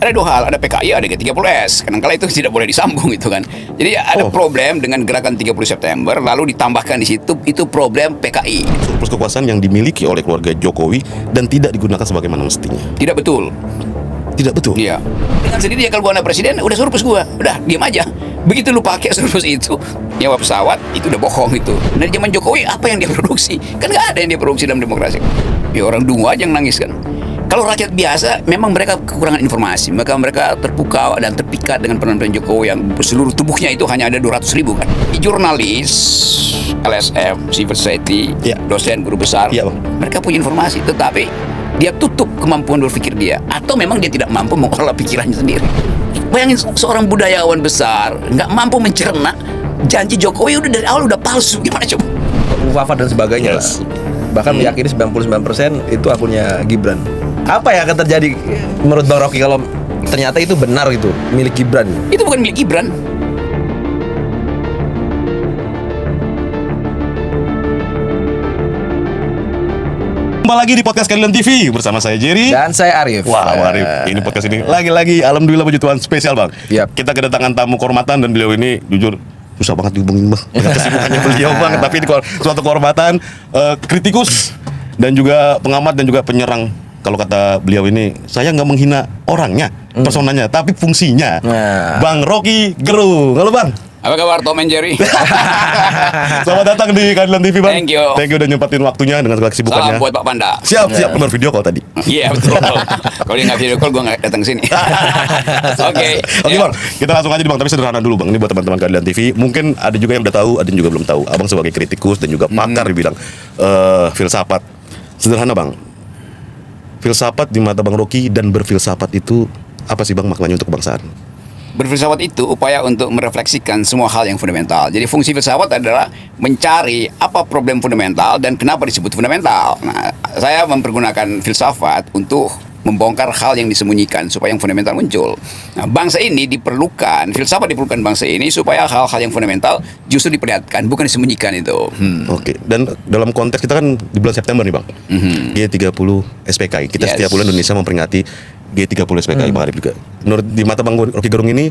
Ada dua hal, ada PKI, ada G30S. Kadang-kala itu tidak boleh disambung itu kan. Jadi ada problem dengan gerakan 30 September, lalu ditambahkan di situ itu problem PKI. Surplus kekuasaan yang dimiliki oleh keluarga Jokowi dan tidak digunakan sebagaimana mestinya. Tidak betul. Tidak betul. Iya. Dengan sendirinya kalau gua anak presiden, udah surplus gua, udah diam aja. Begitu lu pakai surplus itu, nyewa pesawat, itu udah bohong itu. Dari zaman Jokowi apa yang dia produksi? Kan nggak ada yang dia produksi dalam demokrasi. Ya orang dungu aja yang nangis kan. Kalau rakyat biasa, memang mereka kekurangan informasi. Mereka terpukau dan terpikat dengan penampilan Jokowi yang seluruh tubuhnya itu hanya ada 200.000 kan. Jurnalis, LSM, civil society, dosen, guru besar, mereka punya informasi, tetapi dia tutup kemampuan berpikir dia. Atau memang dia tidak mampu mengolah pikirannya sendiri. Bayangin seorang budayawan besar, nggak mampu mencerna janji Jokowi udah dari awal udah palsu. Gimana coba? Wafat dan sebagainya lah. Bahkan meyakini 99% itu akunnya Gibran. Apa yang akan terjadi menurut Bang Rocky kalau ternyata itu benar itu milik Gibran? Itu bukan milik Gibran. Kembali lagi di podcast Keadilan TV bersama saya Jerry Dan saya Arif. Wah, Arif, ini podcast ini lagi-lagi alhamdulillah puji Tuhan spesial bang. Kita kedatangan tamu kehormatan dan beliau ini jujur susah banget dihubungin bang. Kesibukannya beliau bang, tapi ini suatu kehormatan, kritikus dan juga pengamat dan juga penyerang. Kalau kata beliau ini, saya nggak menghina orangnya, personanya, tapi fungsinya. Bang Rocky Gerung, halo bang. Apa kabar Tom and Jerry? Selamat datang di Keadilan TV bang. Thank you. Thank you udah nyempatin waktunya dengan segala kesibukannya. Salam buat Pak Panda. Siap, nomor video call tadi. Iya betul. Kalau dia nggak video call, gue nggak datang sini. Oke, bang, kita langsung aja nih bang. Tapi sederhana dulu bang. Ini buat teman-teman Keadilan TV. Mungkin ada juga yang udah tahu, ada yang juga belum tahu. Abang sebagai kritikus dan juga pakar di bidang filsafat. Sederhana bang. Filsafat di mata Bang Rocky dan berfilsafat itu apa sih bang maknanya untuk kebangsaan? Berfilsafat itu upaya untuk merefleksikan semua hal yang fundamental. Jadi fungsi filsafat adalah mencari apa problem fundamental dan kenapa disebut fundamental. Nah, saya mempergunakan filsafat untuk membongkar hal yang disembunyikan supaya yang fundamental muncul. Nah, bangsa ini diperlukan, filsafat diperlukan bangsa ini supaya hal-hal yang fundamental justru diperlihatkan, bukan disembunyikan itu. Oke. Dan dalam konteks kita kan di bulan September nih bang, G30 SPKI. Kita setiap bulan Indonesia memperingati G30 SPKI Bang Arif juga. Menurut di mata Bang Rocky Gerung ini,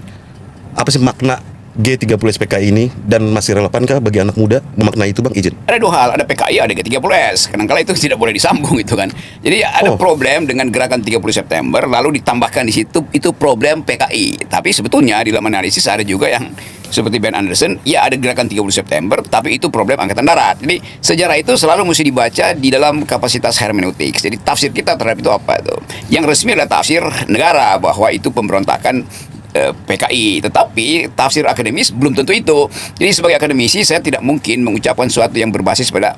apa sih makna G30 SPKI ini dan masih relevankah bagi anak muda memaknai itu bang? Izin. Ada dua hal, ada PKI, ada G30S. Kadang-kala itu tidak boleh disambung itu kan. Jadi ada problem dengan gerakan 30 September, lalu ditambahkan di situ itu problem PKI. Tapi sebetulnya di dalam analisis ada juga yang seperti Ben Anderson, ya ada gerakan 30 September, tapi itu problem Angkatan Darat. Jadi sejarah itu selalu mesti dibaca di dalam kapasitas hermeneutik. Jadi tafsir kita terhadap itu apa itu? Yang resmi adalah tafsir negara bahwa itu pemberontakan PKI, tetapi tafsir akademis belum tentu itu. Jadi sebagai akademisi saya tidak mungkin mengucapkan sesuatu yang berbasis pada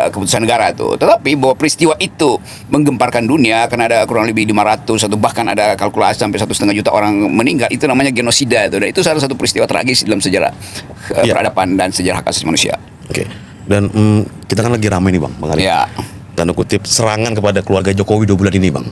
keputusan negara itu. Tetapi bahwa peristiwa itu menggemparkan dunia karena ada kurang lebih 500 atau bahkan ada kalkulasi sampai 1,5 juta orang meninggal, itu namanya genosida itu. Dan itu salah satu peristiwa tragis dalam sejarah peradaban dan sejarah hak asasi manusia. Oke. Dan kita kan lagi ramai nih bang, Arif. Tanda kutip serangan kepada keluarga Jokowi 2 bulan ini bang.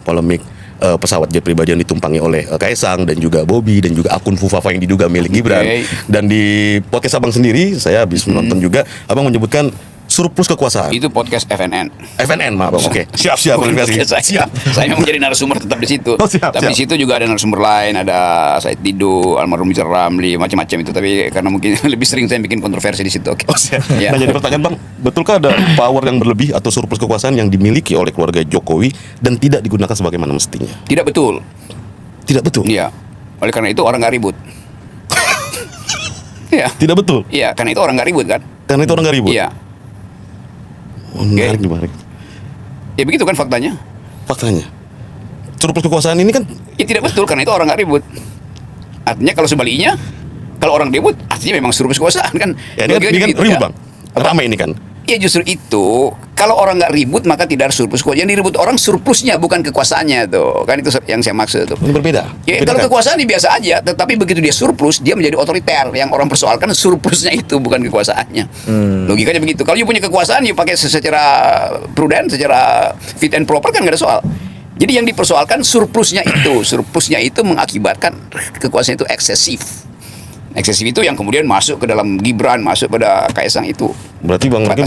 Polemik pesawat jet pribadi yang ditumpangi oleh Kaisang dan juga Bobby dan juga akun Fufafa yang diduga milik Gibran. Dan di podcast abang sendiri saya habis menonton juga, abang menyebutkan surplus kekuasaan. Itu podcast FNN. FNN maaf bang. Oke. Siap. Saya memang menjadi narasumber tetap di situ. Tapi di situ juga ada narasumber lain, ada Said Didu, almarhum Rizal Ramli, macam-macam itu. Tapi karena mungkin lebih sering saya bikin kontroversi di situ. Nah jadi pertanyaan bang, betulkah ada power yang berlebih atau surplus kekuasaan yang dimiliki oleh keluarga Jokowi dan tidak digunakan sebagaimana mestinya? Tidak betul. Tidak betul? Iya. Oleh karena itu orang nggak ribut. Iya. Tidak betul? Iya, karena itu orang nggak ribut kan? Karena itu orang nggak ribut? Iya. Menarik. Ya begitu kan faktanya. Surplus kekuasaan ini kan tidak betul karena itu orang nggak ribut. Artinya kalau sebaliknya, kalau orang ribut artinya memang surplus kekuasaan kan. Ini kan ribut bang. Ramai ini kan. Ya justru itu, kalau orang nggak ribut maka tidak ada surplus kekuasaan. Yang diribut orang surplusnya bukan kekuasaannya tuh. Kan itu yang saya maksud tuh. Ini berbeda. Ya, kalau kekuasaan ini biasa aja, tetapi begitu dia surplus, dia menjadi otoriter. Yang orang persoalkan surplusnya itu bukan kekuasaannya. Logikanya begitu. Kalau you punya kekuasaan, you pakai secara prudent, secara fit and proper kan nggak ada soal. Jadi yang dipersoalkan surplusnya itu. Surplusnya itu mengakibatkan kekuasaan itu eksesif. Eksesif itu yang kemudian masuk ke dalam Gibran, masuk pada Kaisang itu. Berarti Bang Rocky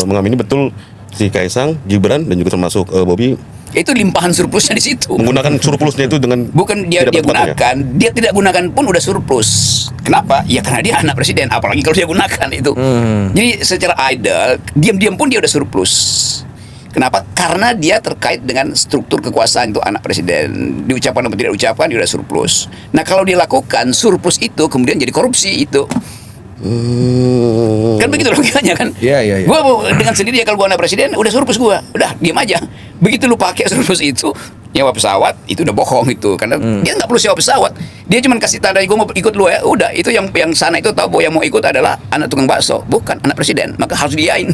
mengamini betul si Kaisang, Gibran dan juga termasuk Bobby Itu limpahan surplusnya di situ. Menggunakan surplusnya itu dengan Bukan dia tidak bertepatan ya? gunakan, dia tidak gunakan pun udah surplus. Kenapa? Ya karena dia anak presiden, apalagi kalau dia gunakan itu. Jadi secara idle, diam-diam pun dia udah surplus. Kenapa? Karena dia terkait dengan struktur kekuasaan itu anak presiden. Diucapkan atau tidak diucapkan dia udah surplus. Nah kalau dia lakukan surplus itu kemudian jadi korupsi itu. Kan begitu logikanya kan? Iya. Gua dengan sendiri kalau gua anak presiden udah surplus gua, udah diam aja. Begitu lu pakai surplus itu nyewa pesawat itu udah bohong itu karena dia nggak perlu sewa pesawat, dia cuma kasih tanda gua mau ikut lu ya, udah itu yang sana itu tahu bahwa yang mau ikut adalah anak tukang bakso bukan anak presiden, maka harus diain.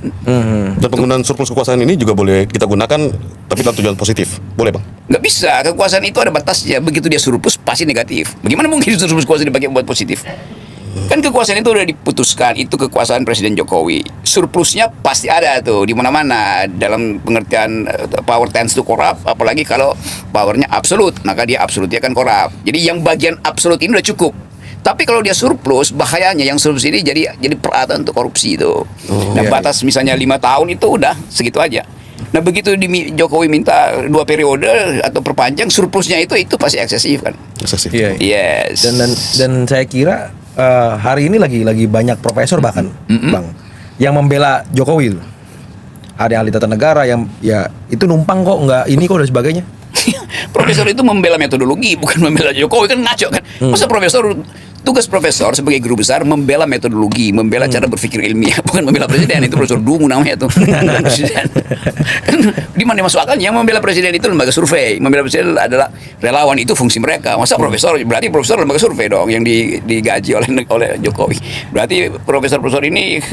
Dan penggunaan surplus kekuasaan ini juga boleh kita gunakan tapi dalam tujuan positif, boleh bang? Nggak bisa, kekuasaan itu ada batasnya. Begitu dia surplus pasti negatif. Bagaimana mungkin surplus kekuasaan dipakai buat positif? Kan kekuasaan itu udah diputuskan, itu kekuasaan Presiden Jokowi. Surplusnya pasti ada tuh di mana-mana dalam pengertian power tends to corrupt, apalagi kalau powernya absolut, maka dia absolut dia akan corrupt. Jadi yang bagian absolut ini udah cukup. Tapi kalau dia surplus, bahayanya yang surplus ini jadi peralatan untuk korupsi itu. Nah batas misalnya 5 tahun itu udah segitu aja. Nah begitu Jokowi minta 2 periode atau perpanjang, surplusnya itu pasti eksesif kan. Eksesif. Iya. Yes. Dan saya kira hari ini lagi banyak profesor bahkan bang yang membela Jokowi itu. Ada yang ahli tata negara yang ya itu numpang kok nggak ini kok dan sebagainya. Profesor itu membela metodologi bukan membela Jokowi, kan ngaco kan. Masa tugas profesor sebagai guru besar membela metodologi, membela cara berpikir ilmiah, bukan membela presiden. Itu Profesor Dungu namanya tuh. Presiden. Kan di mana masuk akalnya? Yang membela presiden itu lembaga survei, membela presiden adalah relawan, itu fungsi mereka. Masa profesor, berarti profesor lembaga survei dong yang digaji oleh Jokowi. Berarti profesor ini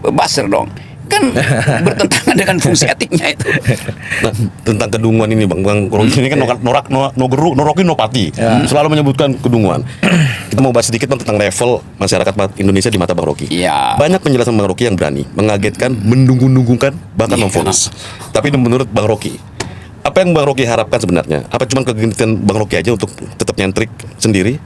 buzzer dong. Kan bertentangan dengan fungsi etiknya itu. Nah, tentang kedunguan ini Bang Rocky ini kan Rocky Nopati selalu menyebutkan kedunguan. Kita mau bahas sedikit Bang tentang level masyarakat Indonesia di mata Bang Rocky. Iya. Banyak penjelasan Bang Rocky yang berani, mengagetkan, mendunggung-dungungkan, bahkan memvonis. Tapi menurut Bang Rocky, apa yang Bang Rocky harapkan sebenarnya? Apa cuma kegenitan Bang Rocky aja untuk tetap nyentrik sendiri?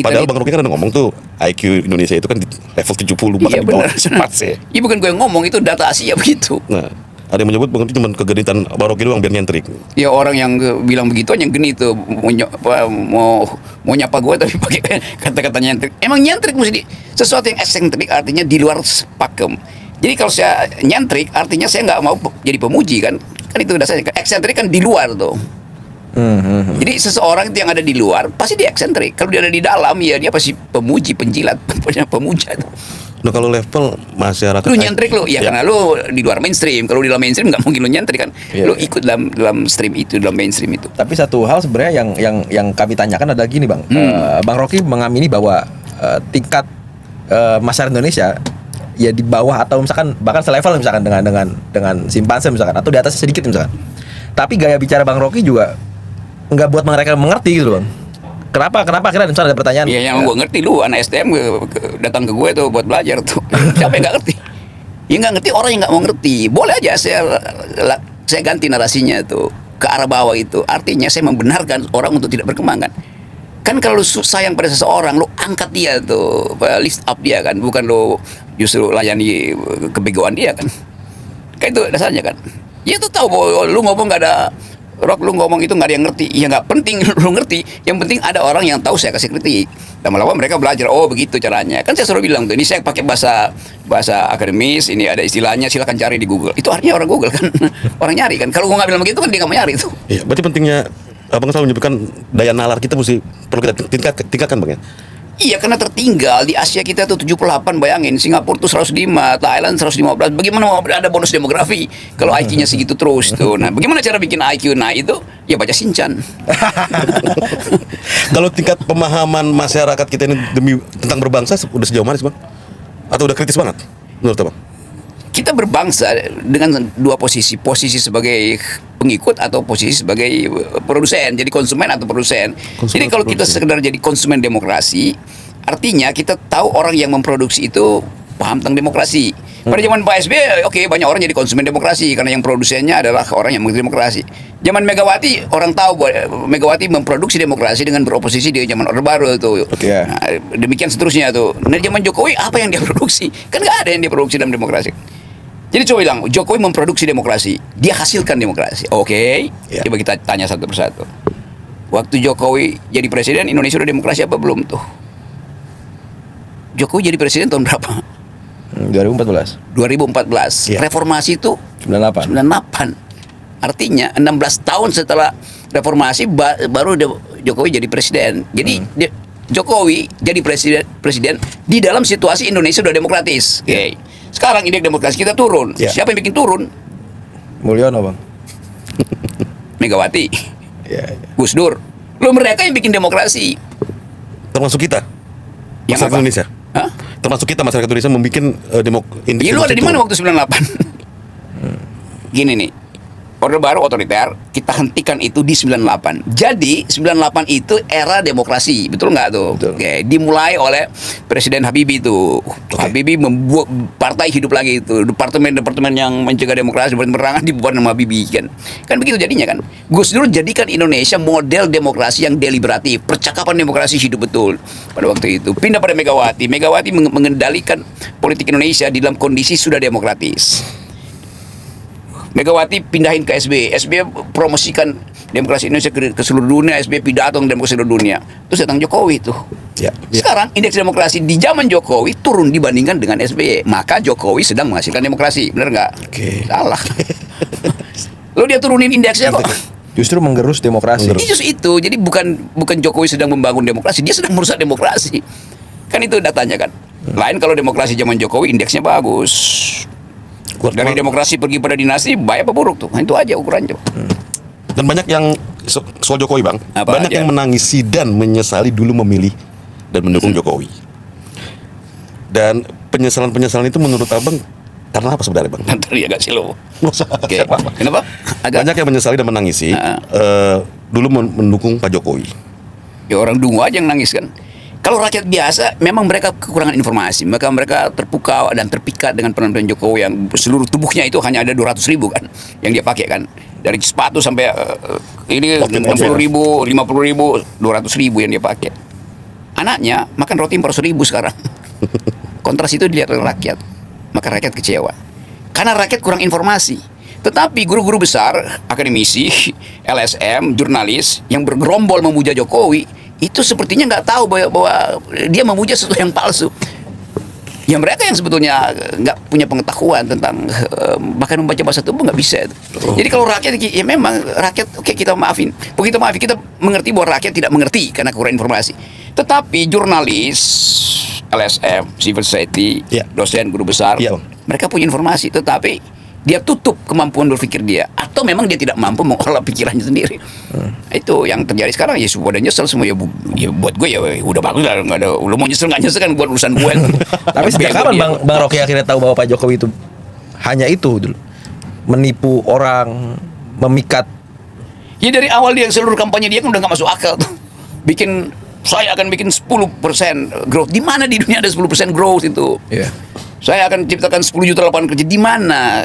Padahal Bang Rocky kan udah ngomong tuh IQ Indonesia itu kan di level 70 bahkan Iya di bawah benar. Iya bukan gue yang ngomong, itu data Asia begitu. Nah, ada yang menyebut Bang Rocky cuma kegenitan Bang Rocky doang biar nyentrik. Ya orang yang bilang begitu yang geni tuh mau nyapa gue tapi pakai kata-kata nyentrik. Emang nyentrik mesti sesuatu yang eksentrik, artinya di luar pakem. Jadi kalau saya nyentrik artinya saya nggak mau jadi pemuji kan itu dasarnya. Eksentrik kan di luar tuh. Jadi seseorang itu yang ada di luar pasti dia eksentrik. Kalau dia ada di dalam ya dia pasti pemuji, penjilat, pemuja itu. Nah kalau level masyarakat Lu nyentrik lu, ya karena lu di luar mainstream. Kalau di dalam mainstream nggak mungkin lu nyentrik kan. Lu ikut dalam stream itu, dalam mainstream itu. Tapi satu hal sebenarnya yang kami tanyakan adalah gini bang, Bang Rocky mengamini bahwa tingkat masyarakat Indonesia ya di bawah atau misalkan bahkan selevel misalkan dengan simpanse misalkan atau di atas sedikit misalkan. Tapi gaya bicara Bang Rocky juga nggak buat mereka mengerti gitu bang. Kenapa akhirnya misalnya ada pertanyaan? Iya yang gue ngerti, lu anak STM datang ke gue tuh buat belajar tuh. Siapa yang nggak ngerti? Ya nggak ngerti orang yang nggak mau ngerti. Boleh aja saya ganti narasinya tuh ke arah bawah itu. Artinya saya membenarkan orang untuk tidak berkembang kan. Kan kalau lu sayang pada seseorang, lu angkat dia tuh, lift up dia kan, bukan lu justru layani kebegoan dia kan. Kan itu dasarnya kan. Ya itu tahu bahwa lu ngomong nggak ada lu ngomong itu nggak ada yang ngerti. Ya nggak penting lu ngerti. Yang penting ada orang yang tahu saya kasih kritik. Lama-lama mereka belajar. Oh begitu caranya. Kan saya selalu bilang tuh. Ini saya pakai bahasa akademis. Ini ada istilahnya. Silakan cari di Google. Itu artinya orang Google kan. Orang nyari kan. Kalau gua nggak bilang begitu kan dia nggak mau nyari itu. Iya. Berarti pentingnya Abang selalu menyebutkan daya nalar kita mesti perlu kita tingkatkan Bang ya. Iya karena tertinggal di Asia kita tuh 78, bayangin Singapura tuh 105, Thailand 115. Bagaimana mau ada bonus demografi kalau IQ-nya segitu terus tuh. Nah, bagaimana cara bikin IQ naik itu? Ya baca Shinchan. Kalau tingkat pemahaman masyarakat kita ini tentang berbangsa udah sejauh mana sih Bang? Atau udah kritis banget menurut Abang? Kita berbangsa dengan dua posisi sebagai pengikut atau posisi sebagai produsen, jadi konsumen atau produsen. Jadi kalau kita sekedar jadi konsumen demokrasi, artinya kita tahu orang yang memproduksi itu paham tentang demokrasi. Pada zaman Pak SBY, oke, banyak orang jadi konsumen demokrasi karena yang produsennya adalah orang yang mengerti demokrasi. Zaman Megawati, orang tahu bahwa Megawati memproduksi demokrasi dengan beroposisi di zaman Orde Baru itu. Nah, demikian seterusnya tuh. Nah, zaman Jokowi apa yang dia produksi? Kan nggak ada yang dia produksi dalam demokrasi. Jadi coba bilang, Jokowi memproduksi demokrasi, dia hasilkan demokrasi. Oke, Ya. coba kita tanya satu persatu. Waktu Jokowi jadi presiden, Indonesia udah demokrasi apa belum tuh? Jokowi jadi presiden tahun berapa? 2014. 2014. Ya. Reformasi itu 98. 98. Artinya 16 tahun setelah reformasi baru Jokowi jadi presiden. Jadi Jokowi jadi presiden di dalam situasi Indonesia sudah demokratis. Oke. Sekarang indeks demokrasi kita turun. Ya. Siapa yang bikin turun? Mulyono, Bang. Megawati, Ya. Gus Dur. Lo mereka yang bikin demokrasi. Termasuk kita. Yang Masyarakat apa? Indonesia. Hah? Termasuk kita masyarakat Indonesia membuat indeks Ya, lu ada demokrasi di mana turun. waktu 98? Gini nih. Orde Baru otoriter, kita hentikan itu di 98. Jadi 98 itu era demokrasi, betul nggak tuh? Betul. Oke, dimulai oleh Presiden Habibie itu. Habibie membuat partai hidup lagi itu. Departemen-departemen yang mencegah demokrasi, penerangan dibuat nama Habibie kan. Kan begitu jadinya kan. Gus Dur jadikan Indonesia model demokrasi yang deliberatif, percakapan demokrasi hidup betul pada waktu itu. Pindah pada Megawati. Megawati mengendalikan politik Indonesia di dalam kondisi sudah demokratis. Megawati pindahin ke SBY. SBY promosikan demokrasi Indonesia ke seluruh dunia. SBY pidato tentang demokrasi seluruh dunia. Terus datang Jokowi tuh. Ya. Sekarang indeks demokrasi di zaman Jokowi turun dibandingkan dengan SBY. Maka Jokowi sedang menghasilkan demokrasi. Benar nggak? Oke. Salah. Lo dia turunin indeksnya kok. Justru menggerus demokrasi. Ini justru itu. Jadi bukan Jokowi sedang membangun demokrasi. Dia sedang merusak demokrasi. Kan itu datanya kan. Lain kalau demokrasi zaman Jokowi indeksnya bagus. Dari demokrasi pergi pada dinasti, baik apa buruk tuh? Nah, itu aja ukurannya. Dan banyak yang soal Jokowi, Bang. Apa Banyak aja? yang menangisi dan menyesali dulu memilih dan mendukung Jokowi. Dan penyesalan-penyesalan itu menurut Abang karena apa sebenarnya, Bang? Ntar ya gak sih lo? Oke. Siapa? Kenapa? Banyak yang menyesali dan menangisi dulu mendukung Pak Jokowi. Ya orang dungu aja yang nangis kan. Kalau rakyat biasa, memang mereka kekurangan informasi. Maka mereka terpukau dan terpikat dengan penampilan Jokowi yang seluruh tubuhnya itu hanya ada 200 ribu kan, yang dia pakai kan. Dari sepatu sampai ini 60 ribu, 50 ribu, 200 ribu yang dia pakai. Anaknya makan roti 400 ribu sekarang. Kontras itu dilihat oleh rakyat. Maka rakyat kecewa. Karena rakyat kurang informasi. Tetapi guru-guru besar, akademisi, LSM, jurnalis yang bergerombol memuja Jokowi, itu sepertinya nggak tahu bahwa dia memuja sesuatu yang palsu. Ya mereka yang sebetulnya nggak punya pengetahuan tentang bahkan membaca bahasa tubuh nggak bisa itu. Jadi kalau rakyat, ya memang rakyat oke, kita maafin. Begitu maafin, kita mengerti bahwa rakyat tidak mengerti karena kurang informasi. Tetapi jurnalis, LSM, civil society, Ya. dosen, guru besar, Ya. mereka punya informasi, tetapi dia tutup kemampuan berpikir dia, atau memang dia tidak mampu mengolah pikirannya sendiri. Itu yang terjadi sekarang. Ya semua udah nyesel semua, ya buat gue ya udah bagus lah, nggak ada, lu mau nyesel nggak nyesel kan buat urusan gue. Tapi sejak kapan Bang Rocky akhirnya tahu bahwa Pak Jokowi itu hanya itu dulu, menipu orang, memikat? Ya dari awal dia seluruh kampanye dia kan udah nggak masuk akal tuh. Saya akan bikin 10% growth. Di mana di dunia ada 10% growth itu? Iya. Saya akan ciptakan 10 juta lapangan kerja. Di mana?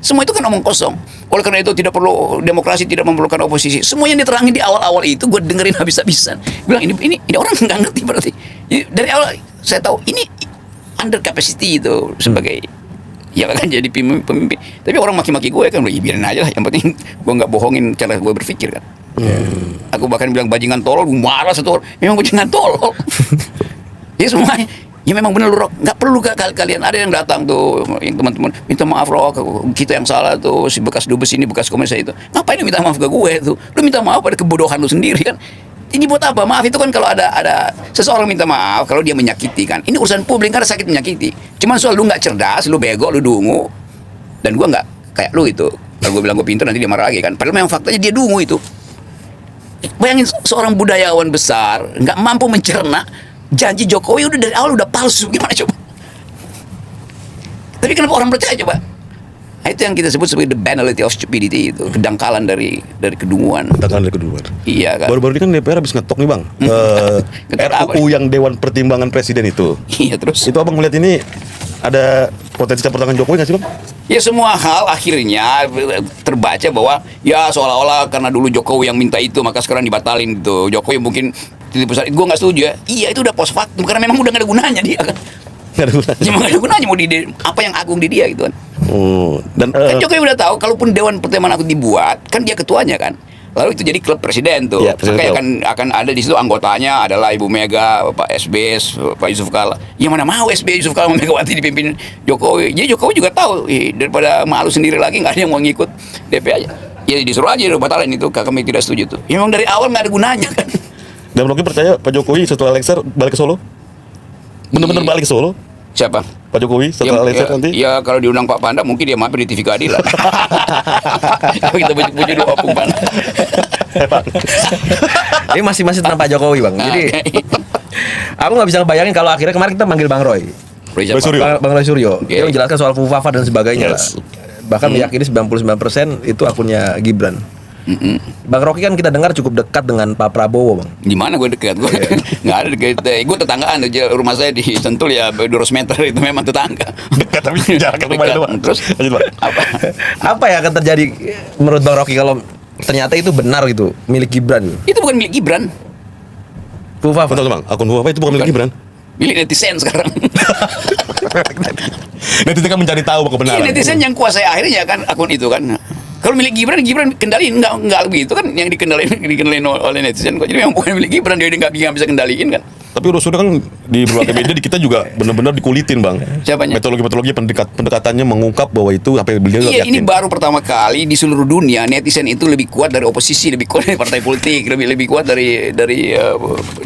Semua itu kan omong kosong. Oleh karena itu tidak perlu demokrasi, tidak memerlukan oposisi. Semua yang diterangin di awal-awal itu gue dengerin habis-habisan. Bilang ini orang nggak ngerti berarti. Dari awal saya tahu ini under capacity itu sebagai ya kan jadi pemimpin. Tapi orang maki-maki gue kan, ya biarin aja lah. Yang penting gue nggak bohongin cara gue berpikir kan. Aku bahkan bilang bajingan tolol, gue marah satu orang. Memang bajingan tolol. Ya semuanya. Ya memang benar lu Rok, nggak perlu kalian ada yang datang tuh, yang teman-teman minta maaf Rok, kita yang salah tuh, si bekas dubes ini, bekas komensa itu. Ngapain lu minta maaf ke gue tuh? Lu minta maaf pada kebodohan lu sendiri kan? Ini buat apa? Maaf itu kan kalau ada seseorang minta maaf kalau dia menyakiti kan. Ini urusan publik karena sakit menyakiti. Cuman soal lu nggak cerdas, lu bego, lu dungu, dan gue nggak kayak lu itu. Kalau gue bilang gue pintar nanti dia marah lagi kan. Padahal memang faktanya dia dungu itu. Bayangin seorang budayawan besar nggak mampu mencerna janji Jokowi udah dari awal udah palsu, gimana coba? Tapi kenapa orang percaya coba? Nah, itu yang kita sebut sebagai the banality of stupidity, itu kedangkalan dari kedunguan. Katakan dari kedua. Iya kan? Baru-baru ini kan DPR habis ngetok nih, Bang. Ngetok apa RUU yang Dewan Pertimbangan Presiden itu. Iya terus. Itu Abang melihat ini ada potensi campur tangan Jokowi nggak sih, Bang? Ya semua hal akhirnya terbaca bahwa ya seolah-olah karena dulu Jokowi yang minta itu maka sekarang dibatalin gitu. Jokowi mungkin titip pesan, gue nggak setuju ya. Iya itu udah post factum karena memang udah nggak ada gunanya dia kan. Nggak ada gunanya. Cuma nggak ada gunanya mau apa yang agung di dia gitu kan. Dan Kan Jokowi udah tahu, kalaupun Dewan Pertimbangan Agung dibuat, kan dia ketuanya kan. Lalu itu jadi klub presiden tuh. Iya, presiden Makanya klub. akan ada di situ anggotanya adalah Ibu Mega, Pak SBY, Pak Yusuf Kala. Yang mana mau SBY Yusuf Kala sama Megawati dipimpin Jokowi. Jadi Jokowi juga tahu, daripada malu sendiri lagi nggak ada yang mau ngikut DP aja. Ya disuruh aja batalin itu, kami tidak setuju tuh. Ya, memang dari awal nggak ada gunanya kan. Dan Rocky percaya Pak Jokowi setelah Lengser balik ke Solo? Benar-benar balik ke Solo? Siapa? Pak Jokowi setelah Lengser nanti? Ya kalau diundang Pak Panda mungkin dia mampir di TV Keadilan. Kita bujuk-bujuk dulu Opung Panda. Ini masih tentang Pak Jokowi bang. Jadi aku nggak bisa ngebayangin kalau akhirnya kemarin kita manggil Bang Roy. Roy Suryo. Bang Roy Suryo. Oke. Dia menjelaskan soal Fufafa dan sebagainya Yes. lah. Bahkan meyakini 99% itu akunnya Gibran. Bang Rocky kan kita dengar cukup dekat dengan Pak Prabowo bang. Di mana gue dekat? Gue nggak ada dekat. Gue tetanggaan aja, rumah saya di Sentul ya 200 meter, itu memang tetangga. Dekat tapi jarak ke rumah itu, Pak. Terus Lanjut, Pak. apa? Apa yang akan terjadi menurut Bang Rocky kalau ternyata itu benar gitu milik Gibran? Itu bukan milik Gibran, Fufafa. Betul, Bang. Akun Fufafa itu bukan milik Gibran. milik netizen sekarang. Netizen kan mencari tahu kebenaran. Iya, netizen yang kuasai akhirnya kan akun itu kan. Kalau milik Gibran kendaliin nggak begitu kan, yang dikendalin oleh netizen kok. Jadi yang bukan milik Gibran dia nggak bisa kendaliin kan. Tapi sudah kan di berbagai media di kita juga benar-benar dikulitin, Bang. Siapanya? Metodologi pendekatannya mengungkap bahwa itu apa yang beliau Iya, yakin. ini baru pertama kali di seluruh dunia netizen itu lebih kuat dari oposisi, lebih kuat dari partai politik, lebih kuat dari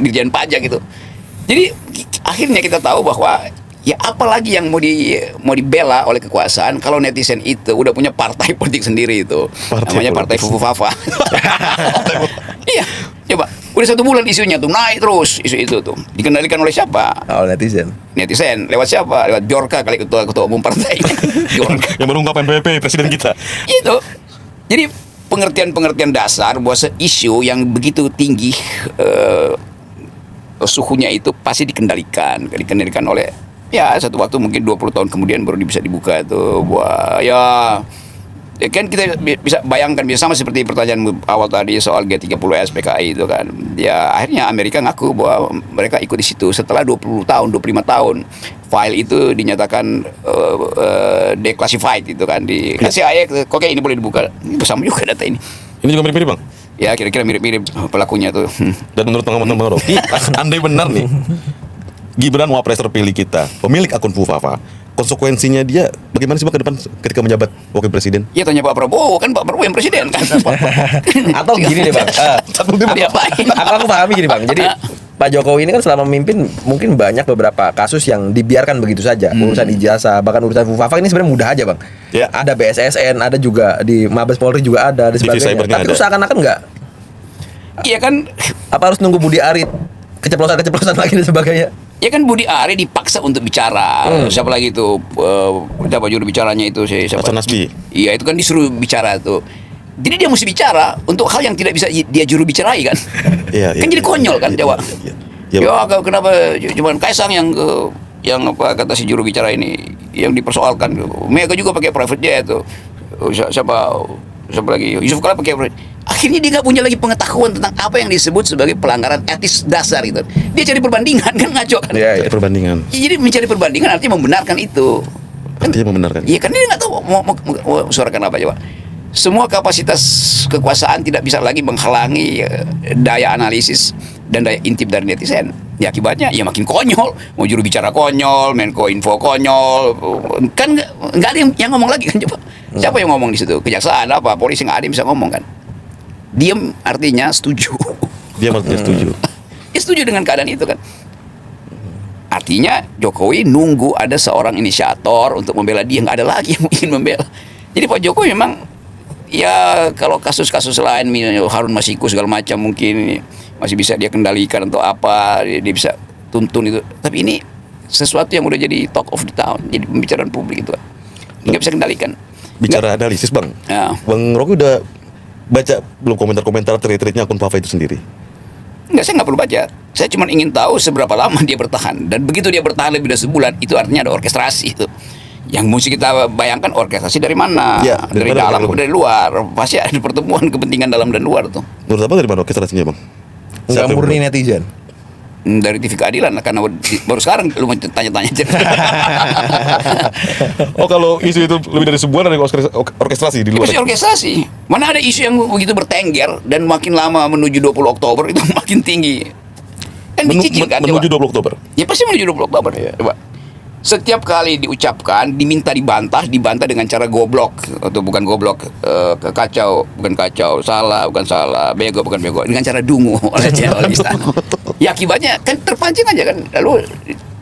Dirjen Pajak gitu. Jadi akhirnya kita tahu bahwa ya apalagi yang mau dibela oleh kekuasaan kalau netizen itu udah punya partai politik sendiri itu. Namanya Partai Fufafa. Iya, coba. Udah 1 bulan isunya tuh naik terus isu itu tuh. Dikendalikan oleh siapa? Oh netizen. Netizen. Lewat siapa? Lewat Bjorka kali ketua umum partai. Bjorka. Yang mengungkap NPWP presiden kita. Itu. Jadi pengertian dasar bahwa isu yang begitu tinggi suhunya itu pasti dikendalikan oleh ya satu waktu mungkin 20 tahun kemudian baru bisa dibuka itu. Wah, ya kan kita bisa bayangkan, bisa sama seperti pertanyaan awal tadi soal G30S PKI itu kan. Ya akhirnya Amerika ngaku bahwa mereka ikut di situ setelah 20 tahun, 25 tahun file itu dinyatakan declassified itu kan di CIA. Kok kayak ini boleh dibuka? Ini bersama juga data ini. Ini juga mirip-mirip, Bang. Ya kira-kira mirip-mirip pelakunya tuh. Dan menurut teman-teman Bang Rocky, andai benar nih Gibran wapres terpilih kita, pemilik akun Fufafa, konsekuensinya dia bagaimana sih Bang ke depan ketika menjabat wakil presiden? Ya tanya Pak Prabowo, kan Pak Prabowo yang presiden kan. Atau gini deh bang. Aku pahami gini bang. Jadi Pak Jokowi ini kan selama memimpin mungkin banyak beberapa kasus yang dibiarkan begitu saja. Urusan ijazah, bahkan urusan Fufafa ini sebenarnya mudah aja bang. Ya. Ada BSSN, ada juga di Mabes Polri juga ada, dan TV sebagainya. cybernya Tapi ada. itu seakan-akan nggak. Iya kan. Apa harus nunggu Budi Ari keceplosan lagi dan sebagainya? Ya kan Budi Ari dipaksa untuk bicara. Siapa lagi itu? Siapa juru bicaranya itu? Siapa? Hasan Nasbi. Iya, itu kan disuruh bicara tuh. Jadi dia mesti bicara untuk hal yang tidak bisa dia juru bicarai kan. Iya, Kan jadi konyol kan, Jawa. Iya, Ya kenapa cuma Kaisang yang apa kata si juru bicara ini yang dipersoalkan. Mega juga pakai private jet tuh. Siapa lagi? Yusuf Kala pakai private. Akhirnya dia nggak punya lagi pengetahuan tentang apa yang disebut sebagai pelanggaran etis dasar itu. Dia cari perbandingan kan, ngaco kan. Iya, iya. Perbandingan. Jadi mencari perbandingan artinya membenarkan itu. Artinya membenarkan. Iya kan dia nggak tahu mau suarakan apa coba. Semua kapasitas kekuasaan tidak bisa lagi menghalangi daya analisis dan daya intip dari netizen. Ya akibatnya ya makin konyol. Mau juru bicara konyol, Menko Info konyol. Kan nggak ada yang ngomong lagi kan coba. Siapa yang ngomong di situ? Kejaksaan apa? Polisi nggak ada yang bisa ngomong kan. Diam artinya setuju. Dia maksudnya setuju. Ya setuju dengan keadaan itu kan. Artinya Jokowi nunggu ada seorang inisiator untuk membela dia, nggak ada lagi yang ingin membela. Jadi Pak Jokowi memang ya kalau kasus-kasus lain Harun Masiku segala macam mungkin masih bisa dia kendalikan atau apa, dia bisa tuntun itu. Tapi ini sesuatu yang udah jadi talk of the town, jadi pembicaraan publik itu kan. Nggak bisa kendalikan. Bicara analisis Bang. Ya. Bang Rocky udah baca belum komentar-komentar tweet-tweetnya akun Fufafa itu sendiri? Enggak, saya nggak perlu baca. Saya cuma ingin tahu seberapa lama dia bertahan. Dan begitu dia bertahan lebih dari sebulan, itu artinya ada orkestrasi itu. Yang mesti kita bayangkan orkestrasi dari mana? Ya, dari dalam atau dari luar. Pasti ada pertemuan kepentingan dalam dan luar tuh. Menurut apa dari mana orkestrasinya Bang? Nggak Siapa yang murni membuat? netizen. Dari TV Keadilan karena baru sekarang lu mau tanya-tanya. Oh, kalau isu itu lebih dari sebuah dari orkestrasi di luar. Pasti orkestrasi. Mana ada isu yang begitu bertengger dan makin lama menuju 20 Oktober itu makin tinggi. Kan dicicil kan menuju coba. 20 Oktober. Ya pasti menuju 20 Oktober. Coba. Setiap kali diucapkan, diminta dibantah dengan cara goblok atau bukan goblok, kacau, bukan kacau, salah, bukan salah, bego, bukan bego, dengan cara dungu oleh istana. Ya akibatnya kan terpancing aja kan. Lalu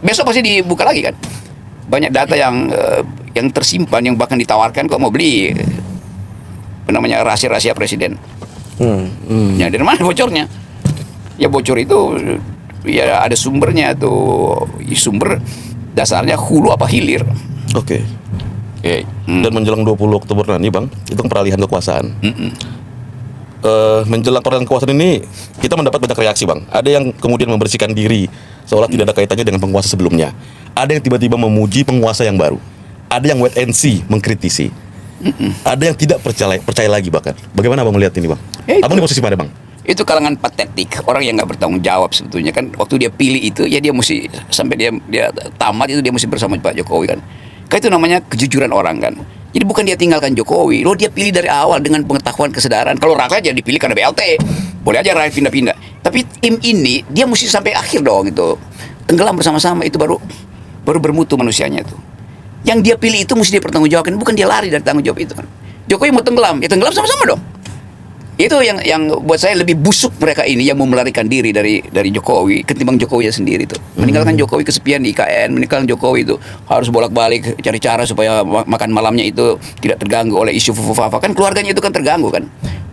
besok pasti dibuka lagi kan. Banyak data yang tersimpan yang bahkan ditawarkan kok mau beli namanya rahasia-rahasia presiden. Ya dari mana bocornya? Ya bocor itu ya ada sumbernya tuh. Sumber dasarnya hulu apa hilir. Oke. Dan menjelang 20 Oktober nanti Bang, itu peralihan kekuasaan. Menjelang peralihan kekuasaan ini kita mendapat banyak reaksi Bang. Ada yang kemudian membersihkan diri seolah tidak ada kaitannya dengan penguasa sebelumnya. Ada yang tiba-tiba memuji penguasa yang baru. Ada yang wait and see, mengkritisi. Ada yang tidak percaya lagi bahkan. Bagaimana Bang melihat ini Bang? Abang di posisi mana Bang? Itu kalangan patetik, orang yang nggak bertanggung jawab sebetulnya kan. Waktu dia pilih itu ya dia mesti sampai dia tamat itu dia mesti bersama Pak Jokowi kan. Kan itu namanya kejujuran orang kan. Jadi bukan dia tinggalkan Jokowi, loh dia pilih dari awal dengan pengetahuan kesadaran. Kalau rakyat ya dipilih karena BLT, boleh aja rakyat pindah-pindah. Tapi tim ini dia mesti sampai akhir dong gitu. Tenggelam bersama-sama itu baru bermutu manusianya itu. Yang dia pilih itu mesti dia pertanggungjawabkan, bukan dia lari dari tanggung jawab itu kan. Jokowi mau tenggelam, ya tenggelam sama-sama dong. Itu yang buat saya lebih busuk mereka ini yang mau melarikan diri dari Jokowi ketimbang Jokowi sendiri itu. Meninggalkan Jokowi kesepian di IKN, meninggalkan Jokowi itu harus bolak-balik cari cara supaya makan malamnya itu tidak terganggu oleh isu fufu-fafa. Kan keluarganya itu kan terganggu kan.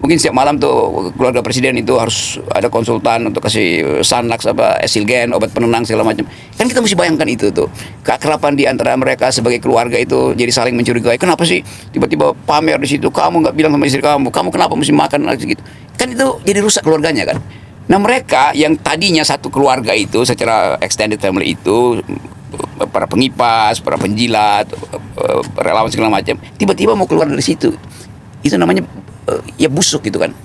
Mungkin setiap malam tuh keluarga presiden itu harus ada konsultan untuk kasih Sanlax Esilgen, obat penenang segala macam. Kan kita mesti bayangkan itu tuh. Keakraban di antara mereka sebagai keluarga itu jadi saling mencurigai. Kenapa sih tiba-tiba pamer di situ? Kamu nggak bilang sama istri kamu kenapa mesti makan gitu. Kan itu jadi rusak keluarganya kan. Nah mereka yang tadinya satu keluarga itu secara extended family itu para pengipas, para penjilat, relawan segala macam, tiba-tiba mau keluar dari situ. Itu namanya ya busuk gitu kan.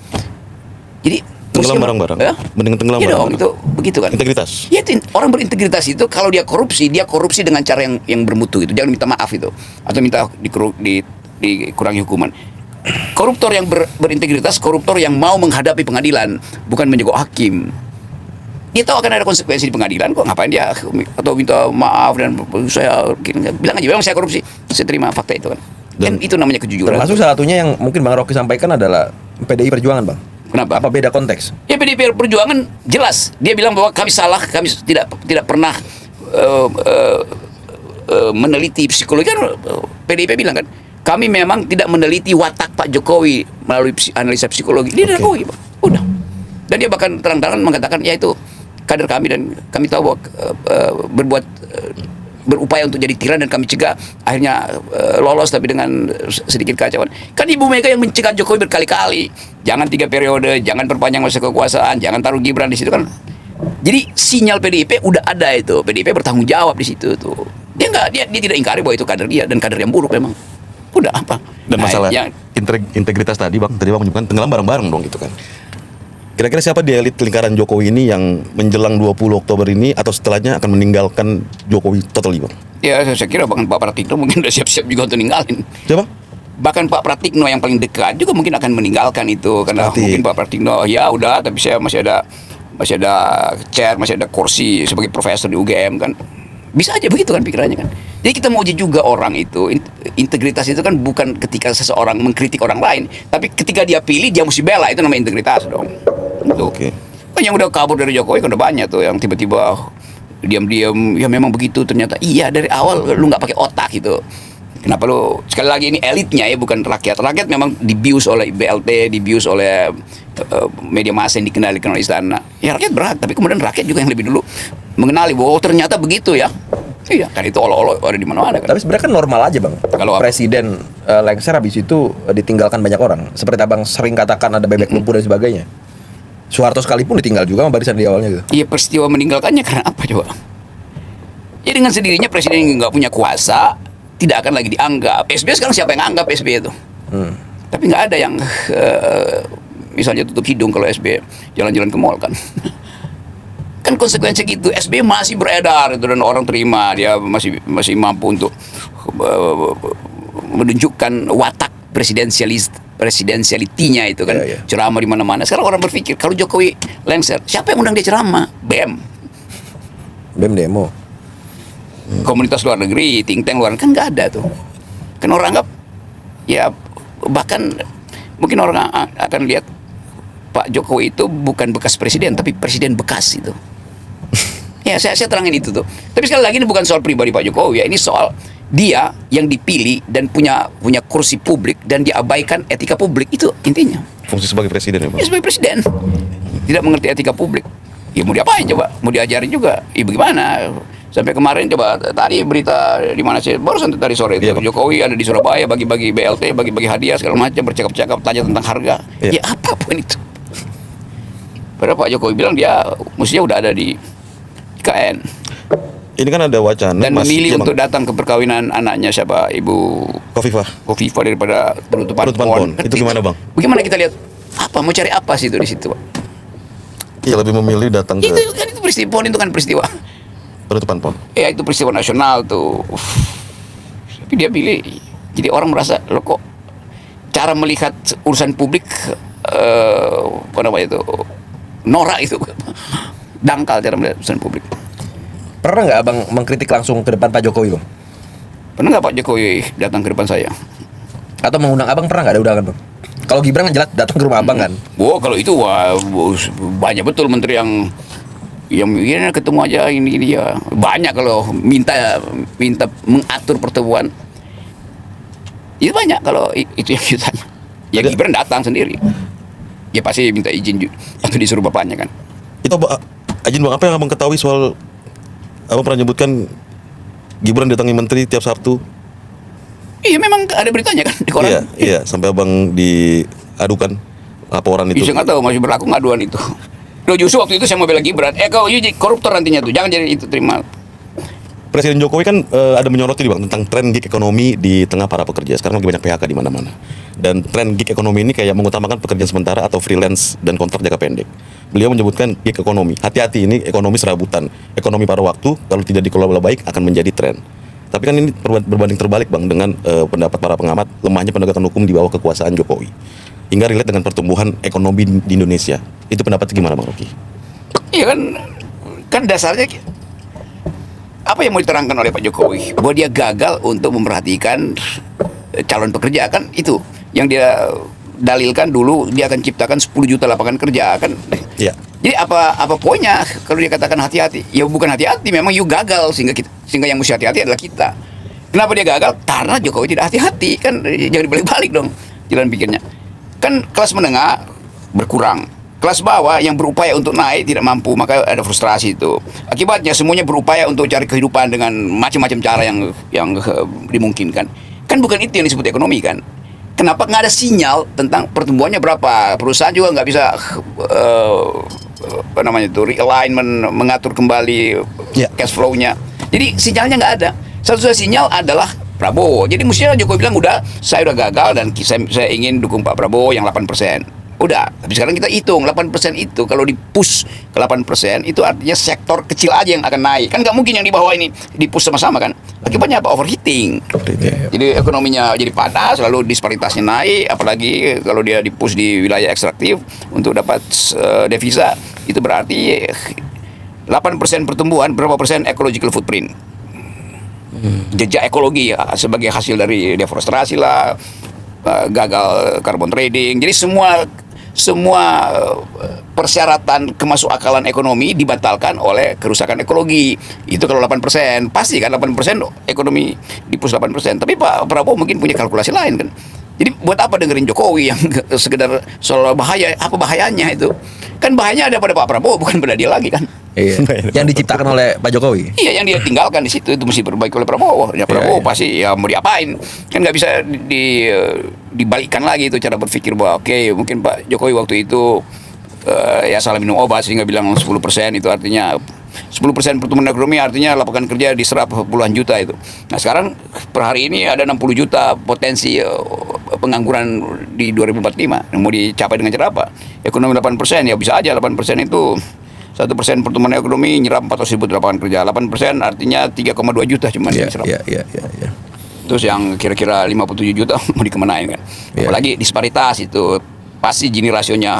Jadi tenggelam bareng-bareng. Mending tenggelam ya bareng-bareng. Dong, itu begitu kan. Integritas. Ya orang berintegritas itu kalau dia korupsi dengan cara yang bermutu itu. Jangan minta maaf itu atau minta dikurangi hukuman. Koruptor yang berintegritas, koruptor yang mau menghadapi pengadilan, bukan menjadi hakim. Dia tahu akan ada konsekuensi di pengadilan kok, ngapain dia atau minta maaf dan saya bilang aja memang saya korupsi, saya terima fakta itu kan. Dan itu namanya kejujuran. Termasuk salah satunya yang mungkin Bang Rocky sampaikan adalah PDI Perjuangan Bang. Kenapa? Apa beda konteks? Ya PDI Perjuangan jelas dia bilang bahwa kami salah, kami tidak pernah meneliti psikologi kan. PDIP bilang kan kami memang tidak meneliti watak Pak Jokowi melalui analisa psikologi. Dia Jokowi, udah. Dan dia bahkan terang-terangan mengatakan ya itu kader kami dan kami tahu bahwa berupaya untuk jadi tiran dan kami cegah akhirnya lolos tapi dengan sedikit kacauan. Kan Ibu Mega yang mencegah Jokowi berkali-kali. Jangan 3 periode, jangan perpanjang masa kekuasaan, jangan taruh Gibran di situ kan. Jadi sinyal PDIP udah ada itu. PDIP bertanggung jawab di situ tuh. Dia tidak ingkari bahwa itu kader dia dan kader yang buruk memang. Udah apa? Dan masalah integritas tadi Bang menyebutkan tenggelam bareng-bareng dong gitu kan. Kira-kira siapa di elit lingkaran Jokowi ini yang menjelang 20 Oktober ini atau setelahnya akan meninggalkan Jokowi totally Bang? Ya saya kira bahkan Pak Pratikno mungkin udah siap-siap juga untuk ninggalin. Siapa? Bahkan Pak Pratikno yang paling dekat juga mungkin akan meninggalkan itu karena mungkin Pak Pratikno ya udah tapi saya masih ada chair, masih ada kursi sebagai profesor di UGM kan. Bisa aja begitu kan pikirannya kan. Jadi kita mau uji juga orang itu. Integritas itu kan bukan ketika seseorang mengkritik orang lain, tapi ketika dia pilih dia mesti bela, itu namanya integritas dong. Oke. Kan yang udah kabur dari Jokowi kan udah banyak tuh yang tiba-tiba diam-diam ya memang begitu ternyata iya dari awal lu nggak pakai otak gitu. Kenapa lu sekali lagi ini elitnya ya bukan rakyat. Rakyat memang dibius oleh BLT, dibius oleh media massa yang dikendalikan oleh istana. Ya rakyat berhak, tapi kemudian rakyat juga yang lebih dulu mengenali bahwa ternyata begitu ya. Iya, kan itu olo-olo ada di mana-mana kan. Tapi sebenarnya kan normal aja Bang. Kalau presiden lengser habis itu ditinggalkan banyak orang. Seperti Abang sering katakan ada bebek lumpur dan sebagainya. Soeharto sekalipun ditinggal juga sama barisan di awalnya gitu. Iya, peristiwa meninggalkannya karena apa coba? Ya dengan sendirinya presiden yang nggak punya kuasa tidak akan lagi dianggap. SBY sekarang siapa yang anggap SBY itu? Tapi nggak ada yang misalnya tutup hidung kalau SBY jalan-jalan ke mall kan. Kan konsekuensi gitu. SBY masih beredar itu dan orang terima, dia masih mampu untuk menunjukkan watak presidensialitinya itu kan. Ceramah di mana-mana. Sekarang orang berpikir kalau Jokowi lengser, siapa yang undang dia ceramah? BEM demo. Komunitas luar negeri, think tank luar negeri kan nggak ada tuh. Kan orang anggap ya, bahkan mungkin orang akan lihat Pak Jokowi itu bukan bekas presiden tapi presiden bekas itu. Ya saya terangin itu tuh. Tapi sekali lagi ini bukan soal pribadi Pak Jokowi ya, ini soal dia yang dipilih dan punya kursi publik dan diabaikan etika publik, itu intinya. Fungsi sebagai presiden ya Bang? Ya sebagai presiden tidak mengerti etika publik. Ya mau diapain coba? Mau diajarin juga? Ya bagaimana? Sampai kemarin coba tadi berita di mana sih? Baru tadi sore itu Jokowi ada di Surabaya bagi-bagi BLT, bagi-bagi hadiah segala macam, bercakap-cakap tanya tentang harga. Ya apapun itu. Padahal Pak Jokowi bilang dia mestinya udah ada di IKN. Ini kan ada wacana dan memilih untuk datang ke perkawinan anaknya siapa, Ibu Khofifah daripada penutupan PON. Itu gimana Bang? Bagaimana kita lihat apa mau cari apa sih itu di situ, Pak? Iya, lebih memilih datang ke itu kan itu peristiwa PON, itu kan peristiwa penutupan PON. Ya itu peristiwa nasional tuh. Tapi dia pilih. Jadi orang merasa lo kok cara melihat urusan publik apa namanya itu norak itu. Dangkal cara melihat urusan publik. Pernah nggak Abang mengkritik langsung ke depan Pak Jokowi Bang? Pernah nggak Pak Jokowi datang ke depan saya? Atau mengundang Abang, pernah nggak ada undangan Bang? Kalau Gibran kan jelas datang ke rumah Abang kan? Wah kalau itu banyak betul menteri yang ya, ketemu aja ini ya. Banyak kalau minta mengatur pertemuan. Itu banyak kalau itu yang kita. Ya Gibran datang sendiri. Ya pasti minta izin atau disuruh bapaknya kan. Itu izin Bang, apa yang Abang ketahui soal Abang pernah nyebutkan Gibran datangi menteri tiap Sabtu? Iya memang ada beritanya kan di koran. Iya, sampai Abang diadukan laporan itu. Saya nggak tahu masih berlaku ngaduan itu. Loh justru waktu itu saya mau bela Gibran. Kau jadi koruptor nantinya tuh, jangan jadi itu, terima. Presiden Jokowi kan ada menyoroti Bang tentang tren gig ekonomi di tengah para pekerja. Sekarang lagi banyak PHK di mana-mana. Dan tren gig ekonomi ini kayak mengutamakan pekerjaan sementara atau freelance dan kontrak jangka pendek. Beliau menyebutkan gig ekonomi. Hati-hati, ini ekonomi serabutan. Ekonomi paruh waktu kalau tidak dikelola baik akan menjadi tren. Tapi kan ini berbanding terbalik Bang dengan pendapat para pengamat lemahnya penegakan hukum di bawah kekuasaan Jokowi. Hingga relate dengan pertumbuhan ekonomi di Indonesia. Itu pendapatnya gimana Bang Rocky? Iya kan dasarnya apa yang mau diterangkan oleh Pak Jokowi, bahwa dia gagal untuk memperhatikan calon pekerja, kan itu yang dia dalilkan. Dulu dia akan ciptakan 10 juta lapangan kerja kan. Iya. Jadi apa poinnya kalau dia katakan hati-hati? Ya bukan hati-hati, memang you gagal sehingga yang mesti hati-hati adalah kita. Kenapa dia gagal? Karena Jokowi tidak hati-hati kan. Jangan dibalik-balik dong jalan pikirnya. Kan kelas menengah berkurang, kelas bawah yang berupaya untuk naik tidak mampu, maka ada frustrasi itu. Akibatnya semuanya berupaya untuk cari kehidupan dengan macam-macam cara yang dimungkinkan. Kan bukan itu yang disebut ekonomi kan. Kenapa nggak ada sinyal tentang pertumbuhannya berapa? Perusahaan juga nggak bisa apa namanya itu realignment, mengatur kembali cash flow-nya. Jadi sinyalnya nggak ada. Satu-satunya sinyal adalah Prabowo. Jadi mestinya Jokowi bilang saya udah gagal dan saya ingin dukung Pak Prabowo yang 8%. Udah, tapi sekarang kita hitung 8% itu kalau dipush ke 8% itu artinya sektor kecil aja yang akan naik. Kan nggak mungkin yang di bawah ini dipush sama-sama kan. Akibatnya apa? Overheating. Jadi ekonominya jadi panas, lalu disparitasnya naik, apalagi kalau dia dipush di wilayah ekstraktif untuk dapat devisa, itu berarti 8% pertumbuhan, berapa persen ecological footprint? Jejak ekologi ya, sebagai hasil dari deforestasi lah, gagal carbon trading. Jadi semua persyaratan kemasukakalan ekonomi dibatalkan oleh kerusakan ekologi. Itu kalau 8%, pasti kan 8% ekonomi dipus 8%. Tapi Pak Prabowo mungkin punya kalkulasi lain kan. Jadi buat apa dengerin Jokowi yang sekedar soal bahaya? Apa bahayanya itu? Kan bahayanya ada pada Pak Prabowo, bukan pada dia lagi kan. Iya. Yang diciptakan oleh Pak Jokowi. Iya, yang dia tinggalkan di situ itu mesti diperbaiki oleh Prabowo. Ya Prabowo pasti ya mau diapain? Kan nggak bisa dibalikkan lagi itu cara berpikir bahwa oke, mungkin Pak Jokowi waktu itu ya salah minum obat sehingga bilang 10%, itu artinya 10% pertumbuhan ekonomi artinya lapangan kerja diserap puluhan juta itu. Nah sekarang per hari ini ada 60 juta potensi pengangguran di 2045. Yang mau dicapai dengan cara apa? Ekonomi 8%, ya bisa aja 8% itu 1% pertumbuhan ekonomi nyerap 400.000 lapangan kerja. 8% artinya 3,2 juta cuma Iya, diserap. iya. Terus yang kira-kira 57 juta mau dikemanain kan? Iya. Apalagi disparitas itu pasti Gini rasionya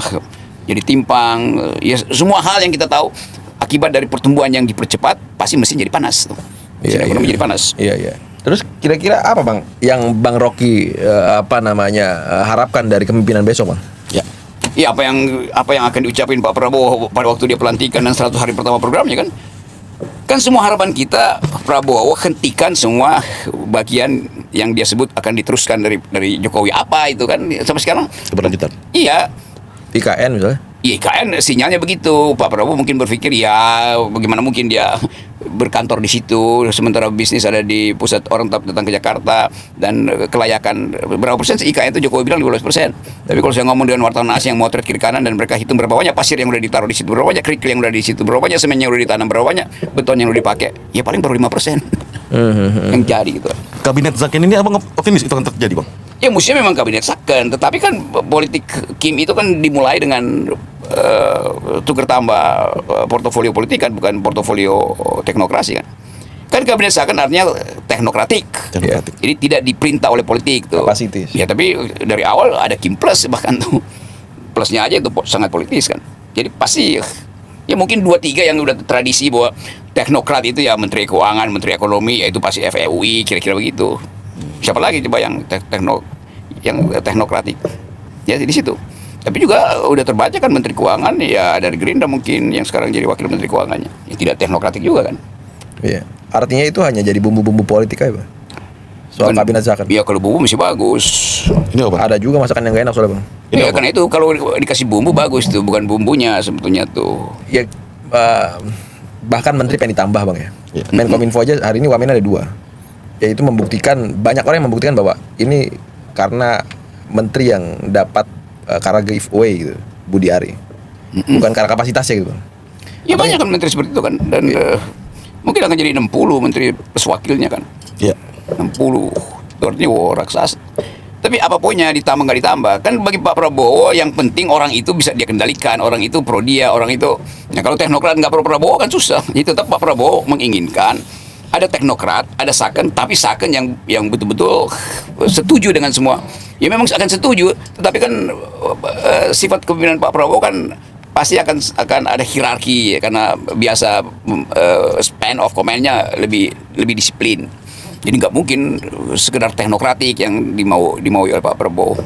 jadi timpang. Ya semua hal yang kita tahu akibat dari pertumbuhan yang dipercepat pasti mesin jadi panas tuh. Mesin ekonomi jadi panas. Iya. Terus kira-kira apa Bang yang Bang Rocky harapkan dari kepemimpinan besok Bang? Ya. Ya apa yang akan diucapin Pak Prabowo pada waktu dia pelantikan dan 100 hari pertama programnya kan? Kan semua harapan kita Prabowo hentikan semua bagian yang dia sebut akan diteruskan dari Jokowi. Apa itu kan sampai sekarang? Keberlanjutan. Iya. IKN misalnya? IKN sinyalnya begitu. Pak Prabowo mungkin berpikir ya bagaimana mungkin dia berkantor di situ sementara bisnis ada di pusat, orang tetap datang ke Jakarta, dan kelayakan berapa persen IKN itu Jokowi bilang 15%. Tapi kalau saya ngomong dengan wartawan asing yang motret kiri kanan dan mereka hitung berapa banyak pasir yang udah ditaruh di situ, berapa banyak kerikil yang udah di situ, berapa banyak semen yang udah ditanam, berapa banyak beton yang udah dipakai, ya paling baru 5% yang jadi gitu. Kabinet Zaken ini abang optimis itu akan terjadi bang? Ya mestinya memang kabinet Zaken, tetapi kan politik Kim itu kan dimulai dengan tukar tambah portofolio politik kan, bukan portofolio teknokrasi kan. Kan kabinet Zaken artinya teknokratik. Teknokratik. Jadi tidak diperintah oleh politik tuh. Kapasitis. Ya tapi dari awal ada Kim Plus bahkan tuh. Plusnya aja itu sangat politis kan. Jadi pasti ya mungkin 2-3 yang udah tradisi bahwa teknokrat itu ya Menteri Keuangan, Menteri Ekonomi, ya itu pasti FEUI kira-kira begitu. Siapa lagi coba yang teknokratik? Ya di situ. Tapi juga udah terbaca kan Menteri Keuangan ya dari Gerindra mungkin yang sekarang jadi wakil Menteri Keuangannya. Ya tidak teknokratik juga kan. Iya. Artinya itu hanya jadi bumbu-bumbu politik aja, Bang. Soal Kan, kabinet Zaken. ya kalau bumbu masih bagus. Ini apa? Ada juga masakan yang gak enak soalnya, Bang. Ini Ya apa? karena itu kalau dikasih bumbu bagus tuh, bukan bumbunya sebetulnya tuh. Ya bahkan menteri pengen ditambah, Bang ya. Iya. Menkominfo aja hari ini wamennya ada 2. Yaitu membuktikan, banyak orang yang membuktikan bahwa ini karena menteri yang dapat karena giveaway gitu, Budi Ari. Bukan karena kapasitasnya gitu, Bang. Ya banyak kan menteri seperti itu kan, dan mungkin akan jadi 60 menteri plus wakilnya kan. Iya. 60 itu artinya raksasa. Tapi apapun ditambah nggak ditambah kan bagi Pak Prabowo yang penting orang itu bisa dia kendalikan, orang itu pro dia, orang itu. Nah kalau teknokrat nggak pro Prabowo kan susah. Jadi tetap Pak Prabowo menginginkan ada teknokrat, ada Zaken, tapi Zaken yang betul-betul setuju dengan semua. Ya memang akan setuju, tetapi kan sifat kepemimpinan Pak Prabowo kan pasti akan ada hierarki ya, karena biasa span of command-nya lebih disiplin. Jadi nggak mungkin sekedar teknokratik yang dimaui oleh Pak Prabowo.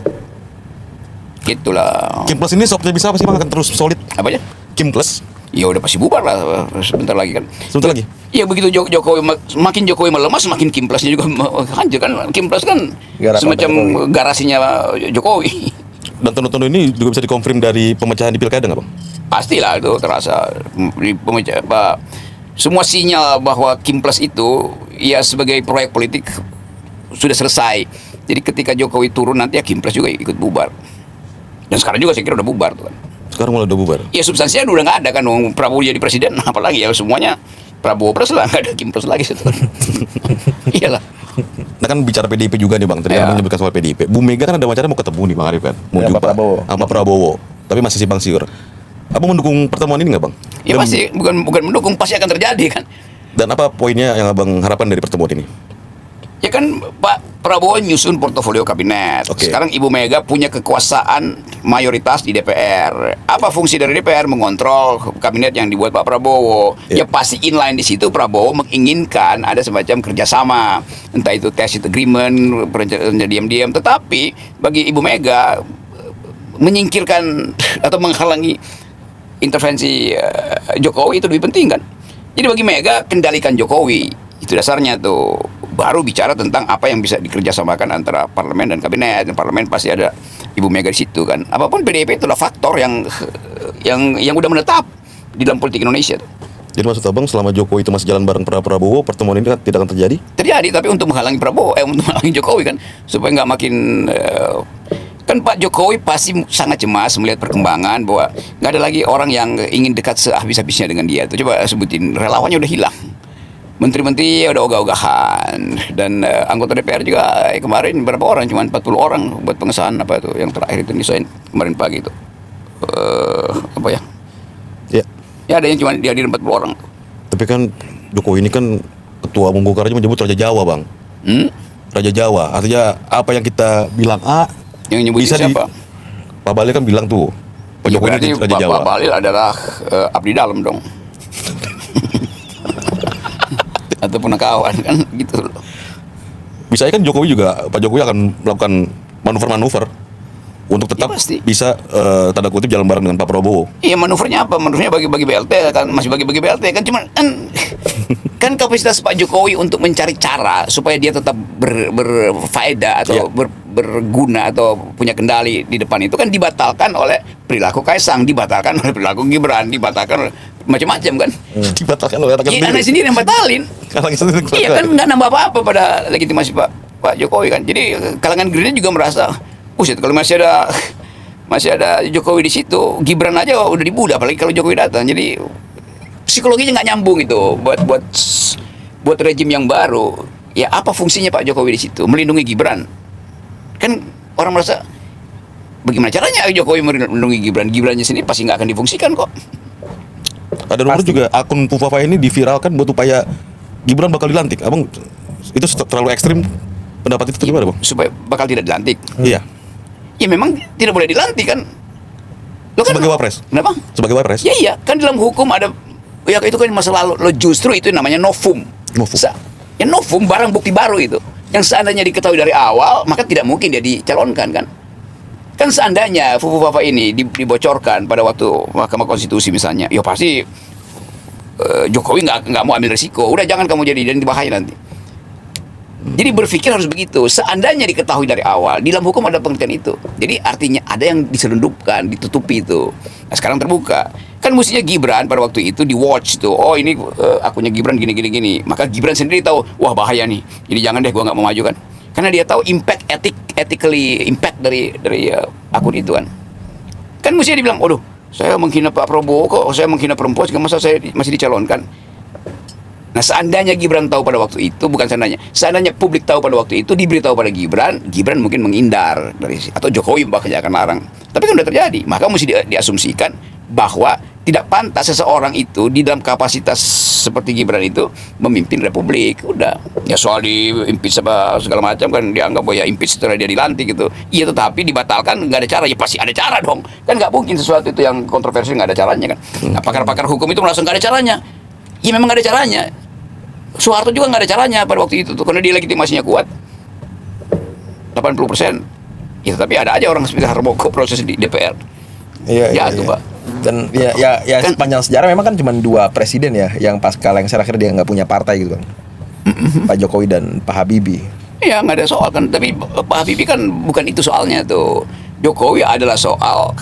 Gitulah. Kim Plus ini bisa apa sih bang, akan terus solid? Apa ya? Kim Plus Ya udah pasti bubar lah sebentar lagi kan. sebentar lagi. Ya begitu Jokowi makin Jokowi melemah, semakin Kim Plusnya juga hancur kan. Kim Plus kan Garapan semacam Jokowi. garasinya Jokowi. Dan tanda-tanda ini juga bisa dikonfirm dari pemecahan di pilkada nggak bang? Pastilah itu terasa di semua sinyal bahwa Kim Plus itu ya sebagai proyek politik sudah selesai. Jadi ketika Jokowi turun nanti ya Kim Plus juga ikut bubar. Dan sekarang juga saya kira udah bubar tuh kan. Sekarang malah udah bubar. Ya substansinya udah nggak ada kan, Prabowo jadi presiden, apalagi ya semuanya Prabowo plus lah, nggak ada Kim Plus lagi situ. Iyalah. Nah kan bicara PDIP juga nih bang, tadi Ya. abang menyebutkan soal PDIP. Bu Mega kan ada wawancara mau ketemu nih bang Arif kan, mau Ya, jumpa Pak Prabowo. sama Prabowo, tapi masih simpang siur. Abang mendukung pertemuan ini nggak bang? Ya Dan- pasti bukan mendukung, pasti akan terjadi kan. Dan apa poinnya yang abang harapkan dari pertemuan ini? Ya kan Pak Prabowo nyusun portofolio kabinet. Oke. Sekarang Ibu Mega punya kekuasaan mayoritas di DPR. Apa fungsi dari DPR? Mengontrol kabinet yang dibuat Pak Prabowo. Ya. Ya pasti inline di situ Prabowo menginginkan ada semacam kerjasama. Entah itu tacit agreement, perencanaan diam-diam. Tetapi bagi Ibu Mega menyingkirkan atau menghalangi intervensi Jokowi itu lebih penting kan. Jadi bagi Mega kendalikan Jokowi. Itu dasarnya tuh. Baru bicara tentang apa yang bisa dikerjasamakan antara parlemen dan kabinet. Dan parlemen pasti ada Ibu Mega di situ kan. Apapun PDIP itulah faktor yang udah menetap di dalam politik Indonesia. Jadi maksud abang selama Jokowi itu masih jalan bareng Prabowo, pertemuan ini tidak akan terjadi? Terjadi tapi untuk menghalangi Prabowo, untuk menghalangi Jokowi kan, supaya nggak makin kan Pak Jokowi pasti sangat cemas melihat perkembangan bahwa nggak ada lagi orang yang ingin dekat sehabis-habisnya dengan dia. Tuh coba sebutin, relawannya udah hilang. Menteri-menteri udah ogah-ogahan, dan anggota DPR juga kemarin berapa orang, cuma 40 orang buat pengesahan apa itu yang terakhir itu desain kemarin pagi itu apa ya. Ya. Ya ada yang cuma dihadirin 40 orang. Tapi kan Jokowi ini kan ketua umum Golkar aja menyebut Raja Jawa, Bang. Raja Jawa, artinya apa yang kita bilang A, Yang nyebutin bisa siapa? Pak Balil kan bilang tuh, Pak Ya, Jokowi berarti ini Raja Jawa. Pak Balil adalah abdi dalam dong. Atau punakawan kan gitu loh. Bisa kan Jokowi juga, Pak Jokowi akan melakukan manuver-manuver untuk tetap Ya, pasti. bisa tanda kutip jalan bareng dengan Pak Prabowo. Iya, manuvernya apa? Manuvernya bagi-bagi BLT kan, masih bagi-bagi BLT kan, cuman kan kapasitas Pak Jokowi untuk mencari cara supaya dia tetap berfaedah atau Iya. berguna atau punya kendali di depan itu kan dibatalkan oleh perilaku Kaisang, dibatalkan oleh perilaku Gibran, dibatalkan oleh macam-macam kan. Dibatalkan oleh rakyat Iya, anak sendiri yang batalin. Anaknya sendiri. Iya kan nggak nambah apa-apa pada legitimasi Pak Jokowi kan. Jadi kalangan Gerindra juga merasa, buset kalau masih ada Jokowi di situ, Gibran aja udah dibuda, apalagi kalau Jokowi datang. Jadi psikologinya nggak nyambung itu buat rejim yang baru. Ya apa fungsinya Pak Jokowi di situ? Melindungi Gibran. Kan orang merasa bagaimana caranya Jokowi melindungi Gibran? Gibrannya sendiri pasti nggak akan difungsikan kok. Ada rumor juga akun Pufafa ini diviralkan buat upaya Gibran bakal dilantik. Abang itu terlalu ekstrim pendapat itu gimana, Bang? Supaya bakal tidak dilantik. Iya. Ya memang tidak boleh dilantik kan. Lo kan Sebagai wapres. Kenapa? Sebagai wapres. Ya iya, kan dalam hukum ada, ya itu kan masa lalu. Lo justru itu namanya novum. Novum. Ya novum barang bukti baru itu. Yang seandainya diketahui dari awal, maka tidak mungkin dia dicalonkan kan. Kan seandainya Fufu-Fafa ini dibocorkan pada waktu Mahkamah Konstitusi misalnya, ya pasti Jokowi nggak mau ambil resiko. Udah jangan kamu jadi, dan dibahaya nanti. Jadi berpikir harus begitu. Seandainya diketahui dari awal, di dalam hukum ada pengertian itu. Jadi artinya ada yang diselundupkan, ditutupi itu. Nah sekarang terbuka. Kan mestinya Gibran pada waktu itu di watch tuh. Oh ini akunnya Gibran gini. Maka Gibran sendiri tahu, wah bahaya nih. Jadi jangan deh, gua nggak mau maju kan. Karena dia tahu impact ethically impact dari akun itu kan. Kan mestinya dibilang, waduh, saya menghina Pak Prabowo kok, saya menghina perempuan, masa saya masih dicalonkan. Nah seandainya Gibran tahu pada waktu itu, bukan seandainya publik tahu pada waktu itu, diberitahu pada Gibran mungkin menghindar dari, atau Jokowi bahkan akan larang. Tapi kan udah terjadi, maka mesti diasumsikan bahwa tidak pantas seseorang itu di dalam kapasitas seperti Gibran itu memimpin Republik. Udah, ya soal di impeach segala macam kan dianggap bahwa ya impeach setelah dia dilantik gitu. Iya, tetapi dibatalkan nggak ada cara. Ya pasti ada cara dong. Kan nggak mungkin sesuatu itu yang kontroversial nggak ada caranya kan. Nah, pakar-pakar hukum itu merasa nggak ada caranya. Ya memang nggak ada caranya. Soeharto juga nggak ada caranya pada waktu itu tuh, karena dia legitimasinya kuat 80%. Ya tapi ada aja orang seperti Harmoko proses di DPR. Iya, Jatuh, Pak. Dan ya Kan- sepanjang sejarah memang kan cuma 2 presiden ya yang pasca lengser akhir dia nggak punya partai gitu kan. Pak Jokowi dan Pak Habibie. Ya nggak ada soal kan, tapi Pak Habibie kan bukan itu soalnya tuh. Jokowi adalah soal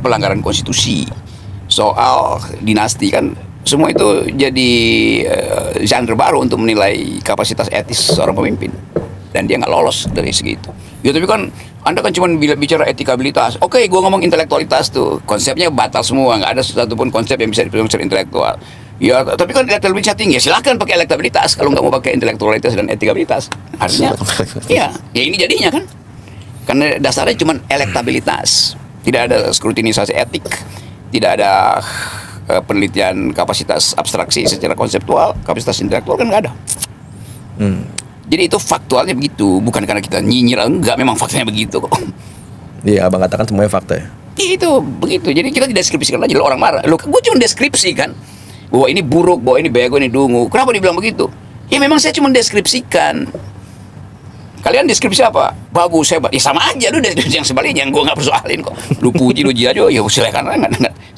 pelanggaran konstitusi, soal dinasti kan. Semua itu jadi genre baru untuk menilai kapasitas etis seorang pemimpin, dan dia nggak lolos dari segi itu. Ya tapi kan Anda kan cuma bicara etikabilitas. Oke, gua ngomong intelektualitas tuh, konsepnya batal semua, nggak ada satupun konsep yang bisa dipegang secara intelektual. Ya tapi kan elektabilitasnya tinggi, ya silakan pakai elektabilitas kalau nggak mau pakai intelektualitas dan etikabilitas. Artinya, ya ini jadinya kan, karena dasarnya cuma elektabilitas, tidak ada skrutinisasi etik, tidak ada penelitian kapasitas abstraksi secara konseptual, kapasitas intelektual kan nggak ada. Jadi itu faktualnya begitu, bukan karena kita nyinyir, enggak, memang faktanya begitu kok. Iya, abang katakan semuanya fakta ya. Itu begitu. Jadi kita dideskripsikan aja, lo orang marah. Lo, gue cuma deskripsikan bahwa ini buruk, bahwa ini bego, ini dungu. Kenapa dibilang begitu? Ya memang saya cuma deskripsikan. Kalian deskripsi apa? Bagus, hebat. Ya sama aja, lu deskripsi yang sebaliknya, yang gue nggak persoalin kok. Lu puji aja, ya silakan.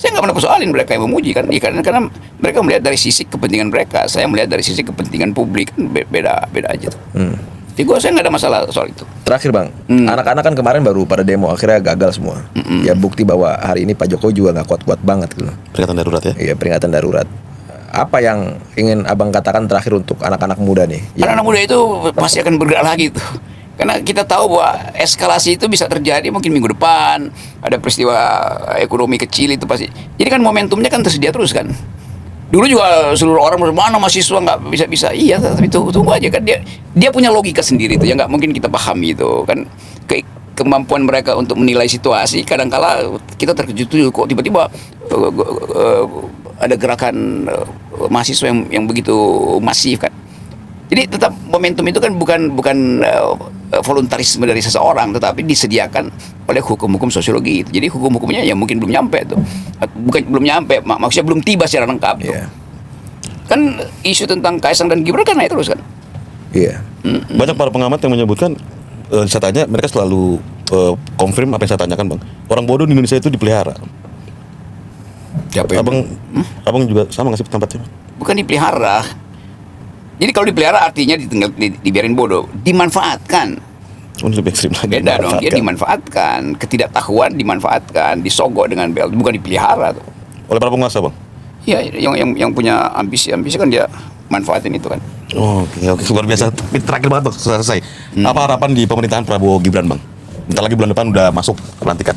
Saya nggak pernah persoalin mereka yang memuji kan. Ya, karena mereka melihat dari sisi kepentingan mereka, saya melihat dari sisi kepentingan publik, kan beda aja tuh. Jadi saya nggak ada masalah soal itu. Terakhir bang, anak-anak kan kemarin baru pada demo, akhirnya gagal semua. Ya bukti bahwa hari ini Pak Jokowi juga nggak kuat-kuat banget gitu. Peringatan darurat ya? Iya, peringatan darurat. Apa yang ingin abang katakan terakhir untuk anak-anak muda nih? Anak-anak muda itu pasti akan bergerak lagi tuh. Karena kita tahu bahwa eskalasi itu bisa terjadi mungkin minggu depan, ada peristiwa ekonomi kecil itu pasti. Jadi kan momentumnya kan tersedia terus kan. Dulu juga seluruh orang mana mahasiswa nggak bisa. Iya, tapi tunggu aja kan, dia punya logika sendiri itu yang nggak mungkin kita pahami itu kan. Kemampuan mereka untuk menilai situasi kadangkala kita terkejut tuh kok tiba-tiba ada gerakan mahasiswa yang begitu masif kan. Jadi tetap momentum itu kan bukan voluntarisme dari seseorang, tetapi disediakan oleh hukum-hukum sosiologi. Jadi hukum-hukumnya ya mungkin belum nyampe tuh, bukan belum nyampe, maksudnya belum tiba secara lengkap tuh. Kan isu tentang Kaisang dan Gibran kan naik terus kan. Iya. Banyak para pengamat yang menyebutkan, saya tanya, mereka selalu confirm apa yang saya tanyakan bang. Orang bodoh di Indonesia itu dipelihara. Siapa yang Abang juga sama nggak sih tempatnya? bukan dipelihara. Jadi kalau dipelihara artinya dibiarin bodoh, dimanfaatkan. Oh, lebih ekstrim lagi. Beda dong, dia dimanfaatkan, ketidaktahuan dimanfaatkan, disogok dengan bel, bukan dipelihara tuh. Oleh para penguasa bang? Iya, yang punya ambisi kan dia manfaatin itu kan. Oh, oke, luar biasa. Terakhir banget bang, selesai. Apa harapan di pemerintahan Prabowo Gibran bang? Bentar lagi bulan depan udah masuk pelantikan.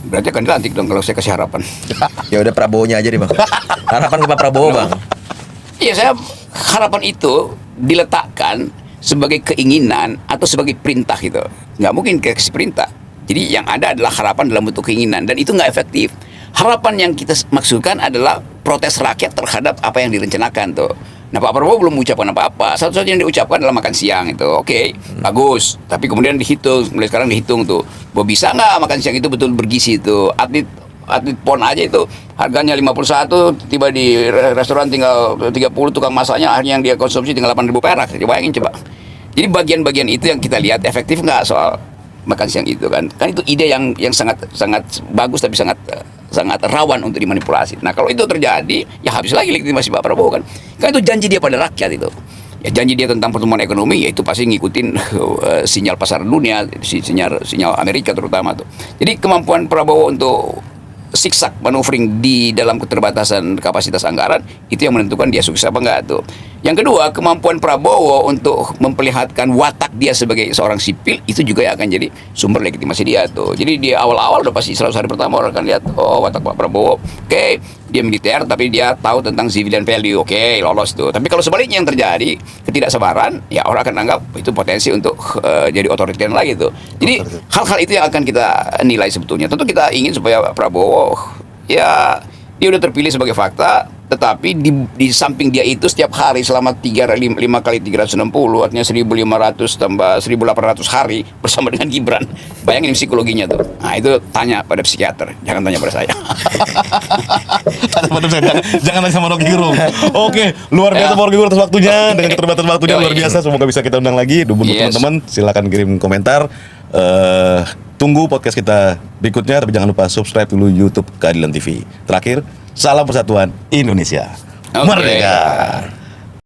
Berarti akan dilantik dong kalau saya kasih harapan. Ya udah Prabowo-nya aja deh bang. Harapan ke Pak Prabowo bang. Iya, saya harapan itu diletakkan sebagai keinginan atau sebagai perintah gitu. Nggak mungkin kasih perintah. Jadi yang ada adalah harapan dalam bentuk keinginan, dan itu nggak efektif. Harapan yang kita maksudkan adalah protes rakyat terhadap apa yang direncanakan tuh. Nah, Pak Prabowo belum mengucapkan apa-apa. Satu-satunya yang diucapkan adalah makan siang itu. Oke, bagus. Tapi kemudian dihitung, mulai sekarang dihitung tuh, bahwa bisa nggak makan siang itu betul bergizi itu. Atlet PON aja itu harganya 51, tiba di restoran tinggal 30, tukang masaknya akhirnya yang dia konsumsi tinggal 8.000 perak. Coba bayangin coba. Jadi bagian-bagian itu yang kita lihat efektif nggak soal makan siang itu kan. Kan itu ide yang sangat bagus tapi sangat rawan untuk dimanipulasi. Nah, kalau itu terjadi, ya habis lagi legitimasi Pak Prabowo kan. Kan itu janji dia pada rakyat itu. Ya janji dia tentang pertumbuhan ekonomi, ya itu pasti ngikutin sinyal pasar dunia, sinyal Amerika terutama tuh. Jadi kemampuan Prabowo untuk siksak maneuvering di dalam keterbatasan kapasitas anggaran itu yang menentukan dia sukses apa enggak tuh. Yang kedua, kemampuan Prabowo untuk memperlihatkan watak dia sebagai seorang sipil itu juga yang akan jadi sumber legitimasi dia tuh. Jadi di awal-awal udah pasti 100 hari pertama orang akan lihat, oh watak Pak Prabowo, oke, dia militer tapi dia tahu tentang civilian value, oke, lolos tuh. Tapi kalau sebaliknya yang terjadi ketidaksabaran, ya orang akan anggap itu potensi untuk jadi otoritarian lagi tuh. Jadi hal-hal itu yang akan kita nilai sebetulnya. Tentu kita ingin supaya Pak Prabowo ya dia udah terpilih sebagai fakta, tetapi di samping dia itu setiap hari selama 5 kali 360, artinya 1.500 tambah 1.800 hari bersama dengan Gibran. Bayangin psikologinya tuh. Nah, itu tanya pada psikiater, jangan tanya pada saya. Jangan tanya sama Rocky Gerung. Oke, luar biasa Rocky Gerung atas waktunya, dengan keterbatasan waktunya luar biasa. Semoga bisa kita undang lagi. Untuk teman-teman silakan kirim komentar. Tunggu podcast kita berikutnya, tapi jangan lupa subscribe dulu YouTube Keadilan TV. Terakhir, salam persatuan Indonesia. Merdeka.